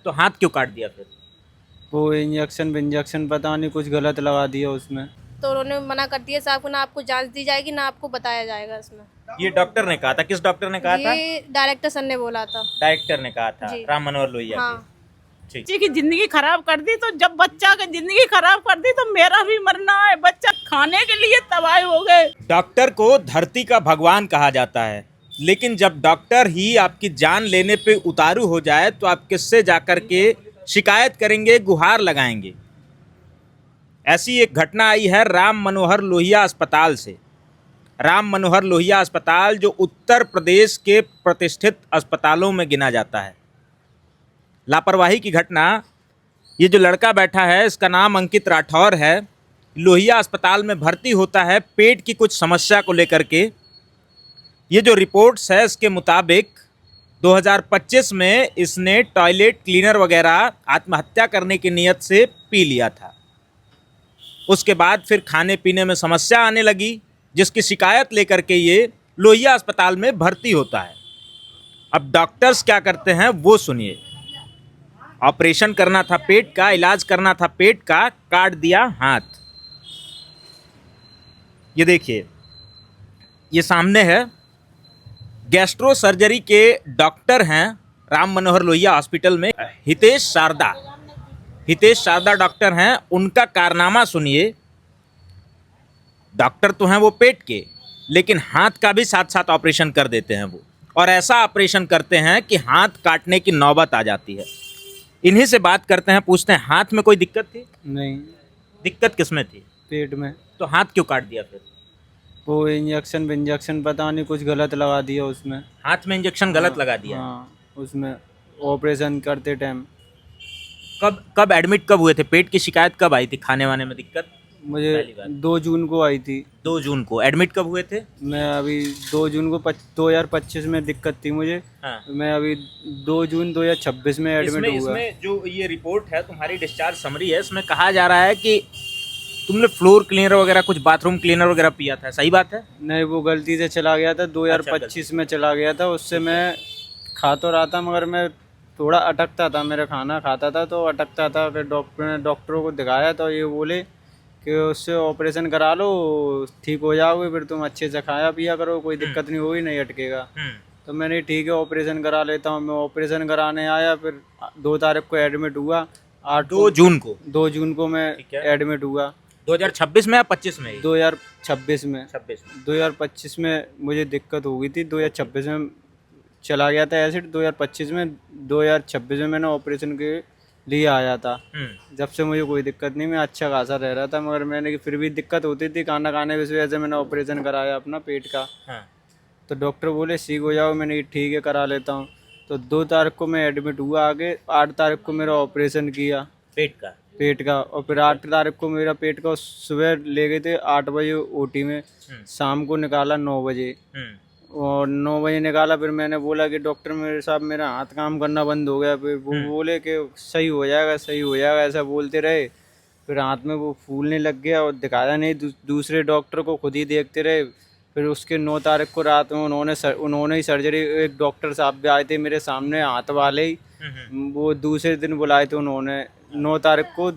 तो हाथ क्यों काट दिया फिर? वो इंजेक्शन पता नहीं कुछ गलत लगा दिया उसमें। तो उन्होंने मना कर दिया साहब को, ना आपको जांच दी जाएगी ना आपको बताया जाएगा इसमें। ये डॉक्टर ने कहा था? किस डॉक्टर ने कहा था? ये डायरेक्टर सर ने बोला था। डायरेक्टर ने कहा था, जी राम मनोहर लोहिया के। हाँ। ठीक। बच्चे की जिंदगी खराब कर दी, तो जब बच्चा की जिंदगी खराब कर दी तो मेरा भी मरना है। बच्चा खाने के लिए तबाह हो गए। डॉक्टर को धरती का भगवान कहा जाता है, लेकिन जब डॉक्टर ही आपकी जान लेने पे उतारू हो जाए तो आप किससे जाकर के शिकायत करेंगे, गुहार लगाएंगे? ऐसी एक घटना आई है राम मनोहर लोहिया अस्पताल से। राम मनोहर लोहिया अस्पताल जो उत्तर प्रदेश के प्रतिष्ठित अस्पतालों में गिना जाता है। लापरवाही की घटना। ये जो लड़का बैठा है इसका नाम अंकित राठौर है। लोहिया अस्पताल में भर्ती होता है पेट की कुछ समस्या को लेकर के। ये जो रिपोर्ट्स है इसके मुताबिक 2025 में इसने टॉयलेट क्लीनर वगैरह आत्महत्या करने की नीयत से पी लिया था। उसके बाद फिर खाने पीने में समस्या आने लगी, जिसकी शिकायत लेकर के ये लोहिया अस्पताल में भर्ती होता है। अब डॉक्टर्स क्या करते हैं वो सुनिए। ऑपरेशन करना था पेट का, इलाज करना था पेट का, काट दिया हाथ। ये देखिए, ये सामने है। गैस्ट्रो सर्जरी के डॉक्टर हैं राम मनोहर लोहिया हॉस्पिटल में, हितेश शारदा। हितेश शारदा डॉक्टर हैं। उनका कारनामा सुनिए। डॉक्टर तो हैं वो पेट के, लेकिन हाथ का भी साथ साथ ऑपरेशन कर देते हैं वो। और ऐसा ऑपरेशन करते हैं कि हाथ काटने की नौबत आ जाती है। इन्हीं से बात करते हैं, पूछते हैं हाथ में कोई दिक्कत थी? नहीं, दिक्कत किसमें थी? पेट में। तो हाथ क्यों काट दिया फिर? वो इंजेक्शन पता नहीं कुछ गलत लगा दिया उसमें। हाथ में इंजेक्शन गलत लगा दिया? हाँ, उसमें ऑपरेशन करते टाइम। कब एडमिट कब हुए थे? पेट की शिकायत कब आई थी? खाने वाने में दिक्कत मुझे पहली बात। 2 जून को आई थी। 2 जून को एडमिट कब हुए थे? मैं अभी 2 जून को 2025 में दिक्कत थी मुझे। हाँ। मैं अभी 2 जून 2026 में एडमिट हुआ। इसमें जो ये रिपोर्ट है तुम्हारी डिस्चार्ज समरी है, इसमें कहा जा रहा है कि तुमने फ्लोर क्लीनर वगैरह, कुछ बाथरूम क्लीनर वगैरह पिया था। सही बात है? नहीं, वो गलती से चला गया था। 2025 में चला गया था। उससे मैं खा तो रहा था मगर मैं थोड़ा अटकता था। मेरा खाना खाता था तो अटकता था। फिर डॉक्टरों को दिखाया तो ये बोले कि उससे ऑपरेशन करा लो, ठीक हो जाओगे, फिर तुम अच्छे से खाया पिया करो, कोई दिक्कत नहीं होगी, नहीं अटकेगा। तो मैंने ठीक है ऑपरेशन करा लेता हूँ। मैं ऑपरेशन कराने आया, फिर 2 तारीख को एडमिट हुआ। 2 जून को? 2 जून को मैं ठीक है। एडमिट हुआ। 2026 में या 25 में? 2026 में। 26 में। 2025 में मुझे दिक्कत हो गई थी। 2026 में चला गया था एसिड। 2026 में मैंने ऑपरेशन के लिए आया था। जब से मुझे कोई दिक्कत नहीं, मैं अच्छा खासा रह रहा था, मगर मैंने फिर भी दिक्कत होती थी खाना खाने की वजह से। मैंने ऑपरेशन कराया अपना पेट का। हाँ। तो डॉक्टर बोले ठीक हो जाओ। मैंने ठीक है करा लेता हूँ। तो 2 तारीख को मैं एडमिट हुआ। आगे 8 तारीख को मेरा ऑपरेशन किया पेट का। और फिर 8 तारीख को मेरा पेट का सुबह ले गए थे 8 बजे ओटी में। शाम को निकाला 9 बजे। और 9 बजे निकाला। फिर मैंने बोला कि डॉक्टर मेरे साहब मेरा हाथ काम करना बंद हो गया। फिर वो बोले कि सही हो जाएगा, सही हो जाएगा, ऐसा बोलते रहे। फिर हाथ में वो फूलने लग गया और दिखाया नहीं। दूसरे डॉक्टर को खुद ही देखते रहे। फिर उसके 9 तारीख को रात में उन्होंने ही सर्जरी, एक डॉक्टर साहब भी आए थे मेरे सामने, हाथ वाले ही। वो दूसरे दिन बुलाए थे उन्होंने। 9 तारीख को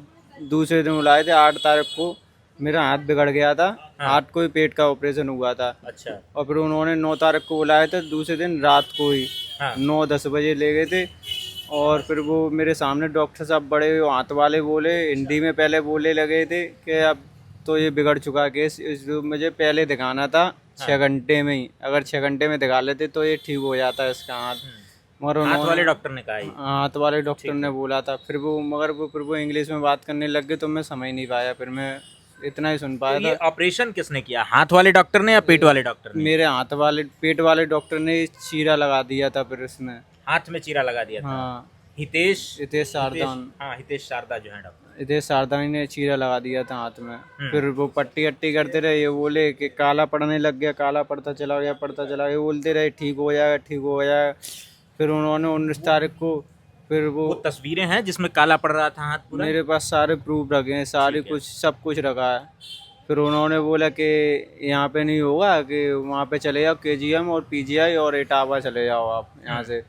दूसरे दिन बुलाए थे। 8 तारीख को मेरा हाथ बिगड़ गया था। 8 को ही पेट का ऑपरेशन हुआ था। अच्छा। और फिर उन्होंने 9 तारीख को बुलाया था, दूसरे दिन रात को ही 9-10 बजे ले गए थे। और फिर वो मेरे सामने डॉक्टर साहब बड़े हाथ वाले बोले, हिंदी में पहले बोले लगे थे कि अब तो ये बिगड़ चुका केस, मुझे पहले दिखाना था 6 घंटे में ही। अगर 6 घंटे में दिखा लेते तो ये ठीक हो जाता है इसका हाथ। मगर हाथ वाले डॉक्टर ने कहा? हाथ वाले डॉक्टर ने बोला था। फिर वो इंग्लिश में बात करने लग गए तो मैं समझ नहीं पाया। फिर मैं इतना ही सुन पाया तो ये था। ऑपरेशन किसने किया? हाथ वाले डॉक्टर ने या पेट वाले डॉक्टर ने? मेरे पेट वाले डॉक्टर ने चीरा लगा दिया था। फिर इसमें हाथ में चीरा लगा दिया था। हाँ, हितेश शारदा। हाँ, हितेश शारदा जो है डॉक्टर। हितेश शारदानी ने चीरा लगा दिया था हाथ में। फिर वो पट्टी अट्टी करते रहे। ये बोले कि काला पड़ने लग गया, काला पड़ता चला गया, पड़ता चला गया। बोलते रहे ठीक हो जाएगा, ठीक हो जाएगा। फिर उन्होंने 19 तारीख को फिर वो तस्वीरें हैं जिसमें काला पड़ रहा था हाथ पूरा? मेरे पास सारे प्रूफ रखे हैं, सारे कुछ सब कुछ रखा है। फिर उन्होंने बोला कि यहाँ पे नहीं होगा, कि वहाँ पे चले जाओ KGM और PGI और इटावा चले जाओ आप यहाँ से।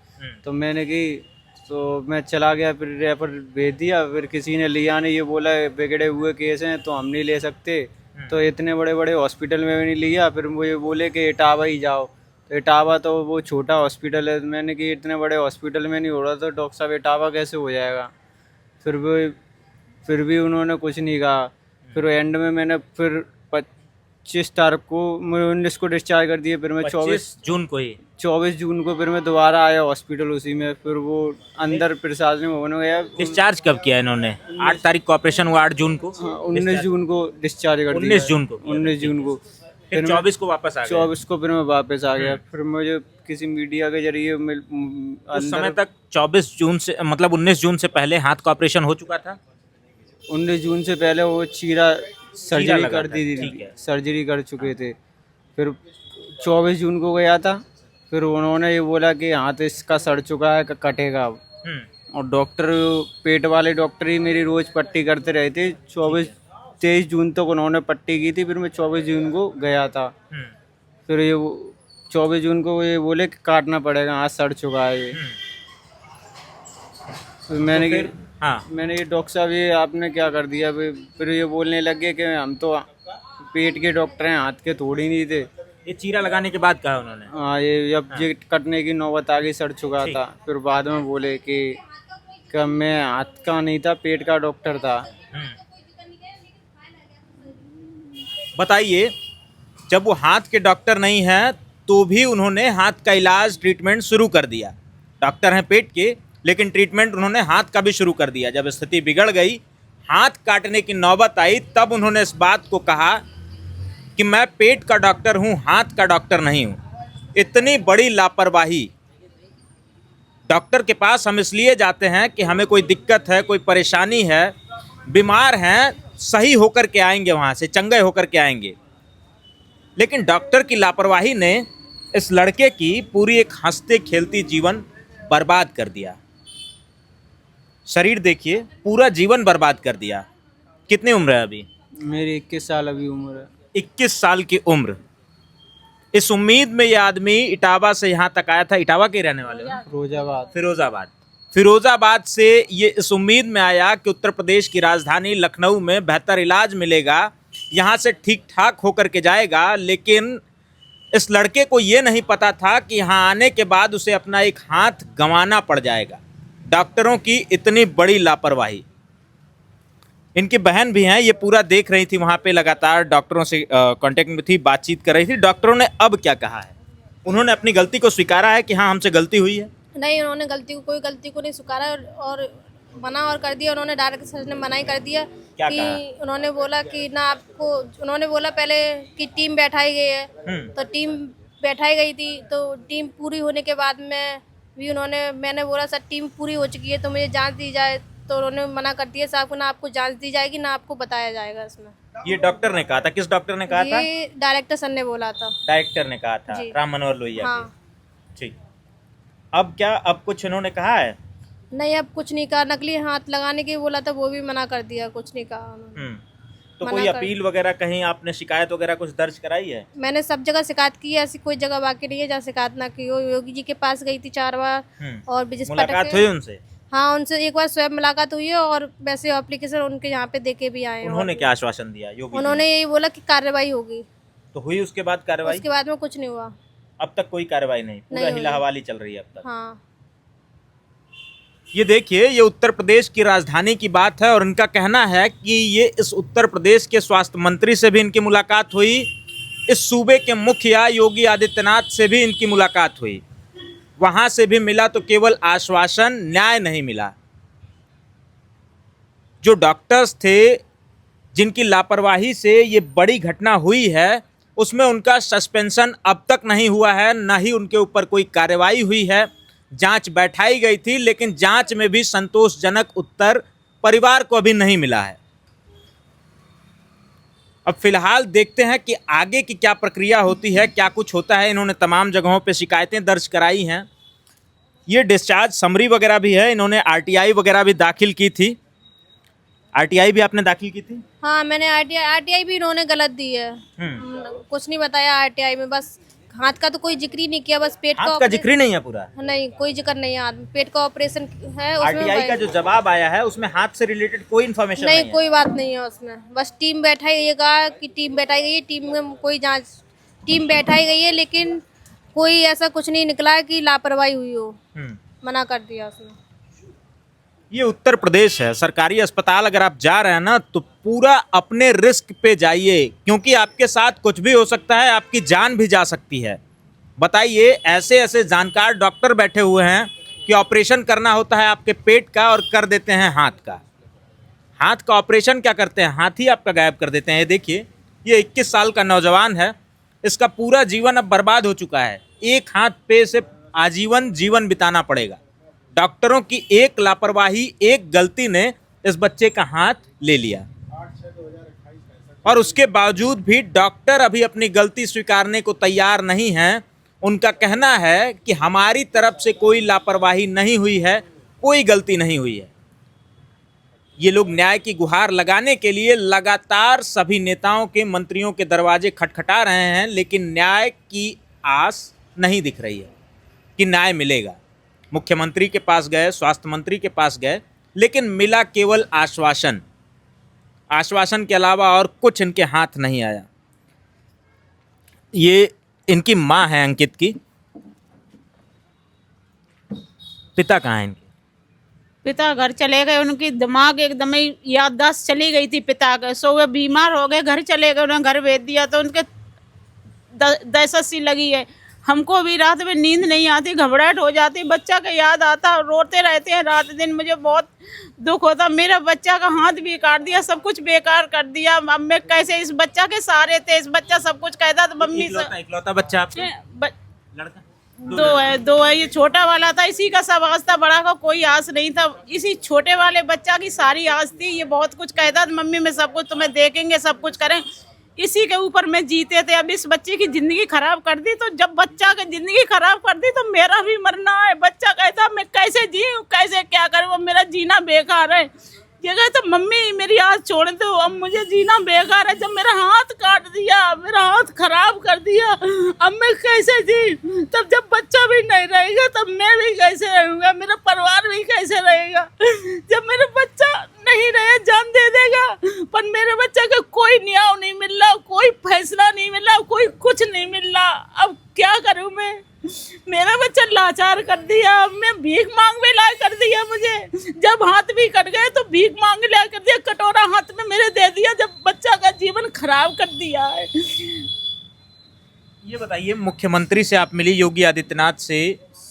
तो मैंने कि तो मैं चला गया, फिर रेफर भेज दिया, फिर किसी ने लिया नहीं, ये बोला बिगड़े हुए केस हैं तो हम नहीं ले सकते, तो इतने बड़े बड़े हॉस्पिटल में भी नहीं लिया। फिर मुझे बोले कि इटावा ही जाओ, तो इटावा तो वो छोटा हॉस्पिटल है। मैंने कि इतने बड़े हॉस्पिटल में नहीं हो रहा, तो डॉक्टर साहब इटावा कैसे हो जाएगा। फिर भी उन्होंने कुछ नहीं कहा। फिर एंड में मैंने फिर 25 तारीख को, मैं 19 को डिस्चार्ज कर दिए। फिर मैं 25 जून को ही 24 जून को फिर मैं दोबारा आया हॉस्पिटल उसी में। फिर वो अंदर प्रशासनिक भवन में गया। डिस्चार्ज कब किया इन्होंने? 8 तारीख को ऑपरेशन हुआ, 8 जून को, हाँ, 19 जून को डिस्चार्ज कर दिया। 19 जून को 19 जून को फिर 24 को वापस आ गए। 24 को फिर मैं वापस आ गया। फिर मुझे किसी मीडिया के जरिए उस समय तक 24 जून से, मतलब 19 जून से पहले हाथ का ऑपरेशन हो चुका था। 19 जून से पहले वो चीरा सर्जरी लगा कर था, दी ठीक थी, है। सर्जरी कर चुके थे। फिर 24 जून को गया था। फिर उन्होंने ये बोला कि हाथ इसका सड़ चुका है, कटेगा अब। और डॉक्टर, पेट वाले डॉक्टर ही मेरी रोज पट्टी करते रहे थे। 23 जून तक उन्होंने पट्टी की थी। फिर मैं 24 जून को गया था। फिर ये 24 जून को ये बोले कि काटना पड़ेगा, हाथ सड़ चुका है ये। फिर मैंने ये डॉक्टर साहब, ये आपने क्या कर दिया। फिर ये बोलने लगे कि हम तो पेट के डॉक्टर हैं, हाथ के थोड़ी नहीं थे। ये चीरा लगाने के बाद कहा उन्होंने? हाँ, ये जब ये कटने की नौबत आ गई, सड़ चुका था। फिर बाद में बोले कि मैं हाथ का नहीं था, पेट का डॉक्टर था। बताइए, जब वो हाथ के डॉक्टर नहीं हैं तो भी उन्होंने हाथ का इलाज, ट्रीटमेंट शुरू कर दिया। डॉक्टर हैं पेट के, लेकिन ट्रीटमेंट उन्होंने हाथ का भी शुरू कर दिया। जब स्थिति बिगड़ गई, हाथ काटने की नौबत आई, तब उन्होंने इस बात को कहा कि मैं पेट का डॉक्टर हूं, हाथ का डॉक्टर नहीं हूं। इतनी बड़ी लापरवाही। डॉक्टर के पास हम इसलिए जाते हैं कि हमें कोई दिक्कत है, कोई परेशानी है, बीमार हैं, सही होकर के आएंगे, वहाँ से चंगे होकर के आएंगे। लेकिन डॉक्टर की लापरवाही ने इस लड़के की पूरी एक हंसते खेलती जीवन बर्बाद कर दिया। शरीर देखिए, पूरा जीवन बर्बाद कर दिया। कितनी उम्र है अभी? मेरी 21 साल अभी उम्र है। 21 साल की उम्र। इस उम्मीद में ये आदमी इटावा से यहाँ तक आया था। इटावा के रहने वाले हो? फिरोजाबाद से ये इस उम्मीद में आया कि उत्तर प्रदेश की राजधानी लखनऊ में बेहतर इलाज मिलेगा, यहाँ से ठीक ठाक होकर के जाएगा। लेकिन इस लड़के को ये नहीं पता था कि यहाँ आने के बाद उसे अपना एक हाथ गंवाना पड़ जाएगा। डॉक्टरों की इतनी बड़ी लापरवाही। इनकी बहन भी हैं, ये पूरा देख रही थी, वहाँ पे लगातार डॉक्टरों से कांटेक्ट में थी, बातचीत कर रही थी। डॉक्टरों ने अब क्या कहा है? उन्होंने अपनी गलती को स्वीकारा है कि हाँ, हमसे गलती हुई है? नहीं, उन्होंने कोई गलती को नहीं स्वीकारा और मना और कर दिया। उन्होंने डायरेक्ट सर ने मना ही कर दिया क्या कि कहा? उन्होंने बोला कि ना आपको, उन्होंने बोला पहले कि टीम बैठाई गई है, तो टीम बैठाई गई थी, तो टीम पूरी होने के बाद में भी मैंने बोला सर टीम पूरी हो चुकी है तो मुझे जांच दी जाए, तो उन्होंने मना कर दिया साहब को, ना आपको जांच दी जाएगी ना आपको बताया जाएगा इसमें। ये डॉक्टर ने कहा था? किस डॉक्टर ने कहा था? ये डायरेक्टर सर ने बोला था। डायरेक्टर ने कहा था, जी। राम मनोहर लोहिया हाँ। के। ठीक। अब क्या, अब कुछ इन्होंने कहा है? नहीं, अब कुछ नहीं कहा। नकली हाथ लगाने की बोला था, वो भी मना कर दिया, कुछ नहीं कहा उन्होंने। तो मना कोई कर- अपील वगैरह, कहीं आपने शिकायत वगैरह कुछ दर्ज कराई है? मैंने सब जगह शिकायत की है, ऐसी कोई जगह बाकी नहीं है जहाँ शिकायत ना की हो। योगी जी के पास गई थी 4 बार और ब्रिजेश मुलाकात पाठक हुई उनसे? हाँ, उनसे एक बार स्वयं मुलाकात हुई है और वैसे एप्लीकेशन उनके यहाँ पे देके भी आए हैं। उन्होंने क्या आश्वासन दिया योगी जी उन्होंने ने? यही बोला कि कार्रवाई होगी। तो हुई उसके बाद कार्रवाई? उसके बाद में कुछ नहीं हुआ। अब तक कोई कार्रवाई नहीं, पूरा नहीं हुई। हिला हवाली चल रही है अब तक। हाँ, ये देखिए, ये उत्तर प्रदेश की राजधानी की बात है और इनका कहना है कि ये इस उत्तर प्रदेश के स्वास्थ्य मंत्री से भी इनकी मुलाकात हुई, इस सूबे के मुखिया योगी आदित्यनाथ से भी इनकी मुलाकात हुई। वहां से भी मिला तो केवल आश्वासन, न्याय नहीं मिला। जो डॉक्टर्स थे जिनकी लापरवाही से ये बड़ी घटना हुई है, उसमें उनका सस्पेंशन अब तक नहीं हुआ है, ना ही उनके ऊपर कोई कार्रवाई हुई है। जांच बैठाई गई थी, लेकिन जांच में भी संतोषजनक उत्तर परिवार को अभी नहीं मिला है। अब फिलहाल देखते हैं कि आगे की क्या प्रक्रिया होती है, क्या कुछ होता है। इन्होंने तमाम जगहों पे शिकायतें दर्ज कराई हैं। ये डिस्चार्ज समरी वगैरह भी है, इन्होंने आरटीआई वगैरह भी दाखिल की थी। आरटीआई भी आपने दाखिल की थी? हाँ, मैंने आरटीआई भी इन्होंने गलत दी है। कुछ नहीं बताया आरटीआई में, बस हाथ का तो कोई जिक्र ही नहीं किया, बस पेट हाथ का जिक्र ही नहीं है पूरा। नहीं, कोई जिक्र नहीं है। पेट का ऑपरेशन है उसमें। आरटीआई का जो जवाब आया है उसमें हाथ से रिलेटेड कोई इन्फॉर्मेशन नहीं है। कोई बात नहीं है उसमें। बस टीम बैठाई गई है, कहा कि टीम बैठाई गई है, टीम में कोई जांच, टीम बैठाई गई है, लेकिन कोई ऐसा कुछ नहीं निकला कि लापरवाही हुई हो। मना कर दिया उसने। ये उत्तर प्रदेश है, सरकारी अस्पताल अगर आप जा रहे हैं ना तो पूरा अपने रिस्क पे जाइए, क्योंकि आपके साथ कुछ भी हो सकता है, आपकी जान भी जा सकती है। बताइए, ऐसे ऐसे जानकार डॉक्टर बैठे हुए हैं कि ऑपरेशन करना होता है आपके पेट का और कर देते हैं हाथ का। हाथ का ऑपरेशन क्या करते हैं, हाथ ही आपका गायब कर देते हैं। ये देखिए, ये 21 साल का नौजवान है, इसका पूरा जीवन अब बर्बाद हो चुका है। एक हाथ पे से आजीवन जीवन बिताना पड़ेगा। डॉक्टरों की एक लापरवाही, एक गलती ने इस बच्चे का हाथ ले लिया, और उसके बावजूद भी डॉक्टर अभी अपनी गलती स्वीकारने को तैयार नहीं हैं। उनका कहना है कि हमारी तरफ से कोई लापरवाही नहीं हुई है, कोई गलती नहीं हुई है। ये लोग न्याय की गुहार लगाने के लिए लगातार सभी नेताओं के, मंत्रियों के दरवाजे खटखटा रहे हैं, लेकिन न्याय की आस नहीं दिख रही है कि न्याय मिलेगा। मुख्यमंत्री के पास गए, स्वास्थ्य मंत्री के पास गए, लेकिन मिला केवल आश्वासन। आश्वासन के अलावा और कुछ इनके हाथ नहीं आया। ये इनकी माँ है अंकित की। पिता कहाँ है इनके? पिता घर चले गए, उनकी दिमाग एकदम ही याददाश्त चली गई थी पिता के। सो वे बीमार हो गए, घर चले गए, उन्हें घर भेज दिया तो उनके दहशत सी लगी है। हमको भी रात में नींद नहीं आती, घबराहट हो जाती, बच्चा का याद आता, रोते रहते हैं रात दिन। मुझे बहुत दुख होता। मेरा बच्चा का हाथ भी काट दिया, सब कुछ बेकार कर दिया। अब मैं कैसे इस बच्चा के सहारे थे, इस बच्चा सब कुछ कहता था मम्मी से। इकलौता बच्चा आपका? लड़का? दो है। ये छोटा वाला था, इसी का सब आस था, बड़ा का कोई आस नहीं था। इसी छोटे वाले बच्चा की सारी आस थी। ये बहुत कुछ कहता था, मम्मी में सब कुछ तुम्हें देखेंगे, सब कुछ करें, इसी के ऊपर में जीते थे। अब इस बच्चे की जिंदगी खराब कर दी, तो जब बच्चा की जिंदगी खराब कर दी तो मेरा भी मरना है। बच्चा कहता मैं कैसे जीऊं, कैसे क्या करूं, मेरा जीना बेकार है। ये कहता मम्मी मेरी हाथ छोड़ दो, अब मुझे जीना बेकार है। जब मेरा हाथ काट दिया, मेरा हाथ खराब कर दिया, अब मैं कैसे जी? तब जब बच्चा भी नहीं रहेगा तब मैं भी कैसे रहूंगा, मेरा परिवार भी कैसे रहेगा? जब मेरा बच्चा नहीं रहे, जान दे देगा, पर मेरे बच्चे का कोई न्याय नहीं मिल रहा, कोई फैसला नहीं मिल रहा, कोई कुछ नहीं मिल रहा। अब क्या करूं मैं? मेरा बच्चा लाचार कर दिया, मैं भीख मांग में ला कर दिया। मुझे जब हाथ भी कट गए तो भीख मांग ला कर दिया, कटोरा हाथ में मेरे दे दिया, जब बच्चा का जीवन खराब कर दिया है। ये बताइए, मुख्यमंत्री से आप मिली, योगी आदित्यनाथ से,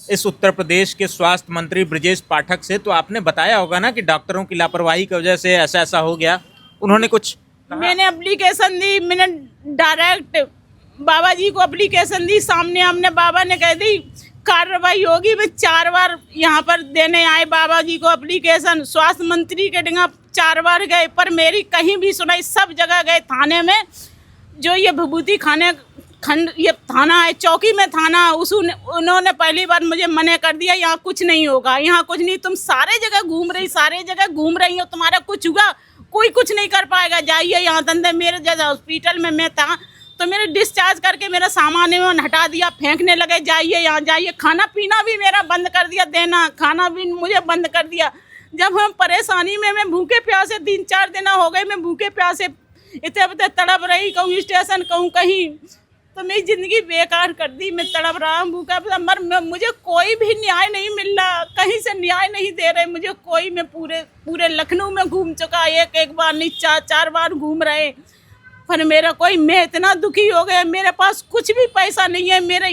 इस उत्तर प्रदेश के स्वास्थ्य मंत्री ब्रजेश पाठक से, तो आपने बताया होगा ना कि डॉक्टरों की लापरवाही की वजह से ऐसा ऐसा हो गया। उन्होंने कुछ कहा? मैंने एप्लीकेशन दी, मैंने डायरेक्ट बाबा जी को एप्लीकेशन दी, सामने हमने बाबा ने कह दी कार्रवाई होगी। मैं 4 बार यहाँ पर देने आए बाबा जी को एप्लीकेशन, स्वास्थ्य मंत्री के डिंगा 4 बार गए, पर मेरी कहीं भी सुनाई। सब जगह गए, थाने में, जो ये विभूति खाने खंड ये थाना है, चौकी में थाना, उन्होंने पहली बार मुझे मना कर दिया, यहाँ कुछ नहीं होगा, यहाँ कुछ नहीं, तुम सारे जगह घूम रही हो, तुम्हारा कुछ हुआ, कोई कुछ नहीं कर पाएगा, जाइए यहाँ धंधे। मेरे जैसे हॉस्पिटल में मैं था तो मेरे डिस्चार्ज करके मेरा सामान हटा दिया, फेंकने लगे, जाइए यहाँ जाइए। खाना पीना भी मेरा बंद कर दिया, देना खाना भी मुझे बंद कर दिया। जब हम परेशानी में, मैं भूखे प्यासे 3-4 दिन हो गए, मैं भूखे प्यासे इतने तड़प रही, कहूँ स्टेशन, कहूँ कहीं, तो मेरी ज़िंदगी बेकार कर दी। मैं तड़प रहा हूँ भूखा, मर मुझे कोई भी न्याय नहीं मिल रहा, कहीं से न्याय नहीं दे रहे मुझे कोई। मैं पूरे लखनऊ में घूम चुका, एक बार नहीं 4 बार घूम रहे, पर मेरा कोई, मैं इतना दुखी हो गया, मेरे पास कुछ भी पैसा नहीं है। मेरे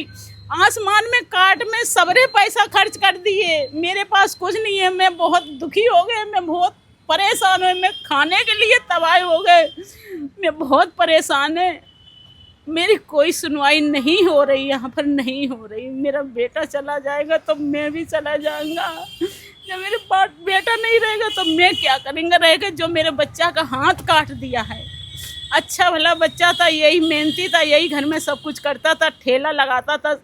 आसमान में काट में सबरे पैसा खर्च कर दिए, मेरे पास कुछ नहीं है। मैं बहुत दुखी हो गए, मैं बहुत परेशान हूँ, मैं खाने के लिए तबाह हो गए, मैं बहुत परेशान है। मेरी कोई सुनवाई नहीं हो रही, यहाँ पर नहीं हो रही। मेरा बेटा चला जाएगा तो मैं भी चला जाऊंगा, जब मेरे पास बेटा नहीं रहेगा तो मैं क्या करेंगे रहेगा। जो मेरे बच्चा का हाथ काट दिया है, अच्छा भला बच्चा था, यही मेहनती था, यही घर में सब कुछ करता था, ठेला लगाता था,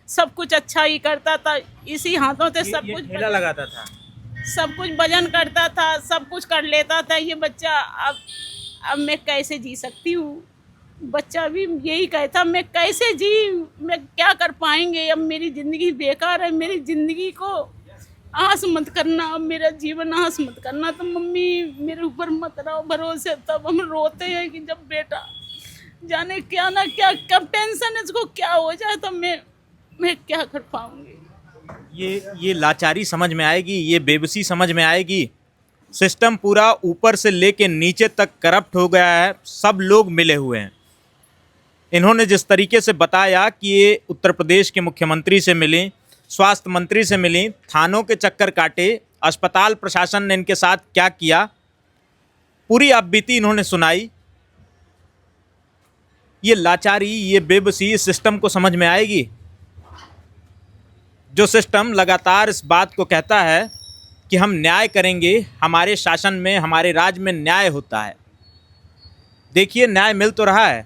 सब कुछ अच्छा ही करता था, इसी हाथों से सब कुछ ठेला लगाता था, सब कुछ वजन करता था, सब कुछ कर लेता था ये बच्चा। अब मैं कैसे जी सकती हूँ? बच्चा भी यही कहता मैं कैसे जी, मैं क्या कर पाएंगे, अब मेरी ज़िंदगी बेकार है, मेरी ज़िंदगी को आस मत करना, अब मेरा जीवन आस मत करना। तो मम्मी मेरे ऊपर मत रहो भरोसे। तब हम रोते हैं कि जब बेटा जाने क्या ना क्या कब टेंशन इसको क्या हो जाए, तो मैं क्या कर पाऊंगी। ये लाचारी समझ में आएगी, ये बेबसी समझ में आएगी। सिस्टम पूरा ऊपर से लेके नीचे तक करप्ट हो गया है, सब लोग मिले हुए हैं। इन्होंने जिस तरीके से बताया कि ये उत्तर प्रदेश के मुख्यमंत्री से मिली, स्वास्थ्य मंत्री से मिली, थानों के चक्कर काटे, अस्पताल प्रशासन ने इनके साथ क्या किया, पूरी आपबीती इन्होंने सुनाई। ये लाचारी, ये बेबसी इस सिस्टम को समझ में आएगी? जो सिस्टम लगातार इस बात को कहता है कि हम न्याय करेंगे, हमारे शासन में, हमारे राज्य में न्याय होता है। देखिए न्याय मिल तो रहा है,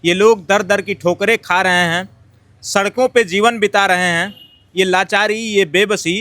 ये लोग दर दर की ठोकरें खा रहे हैं, सड़कों पे जीवन बिता रहे हैं। ये लाचारी, ये बेबसी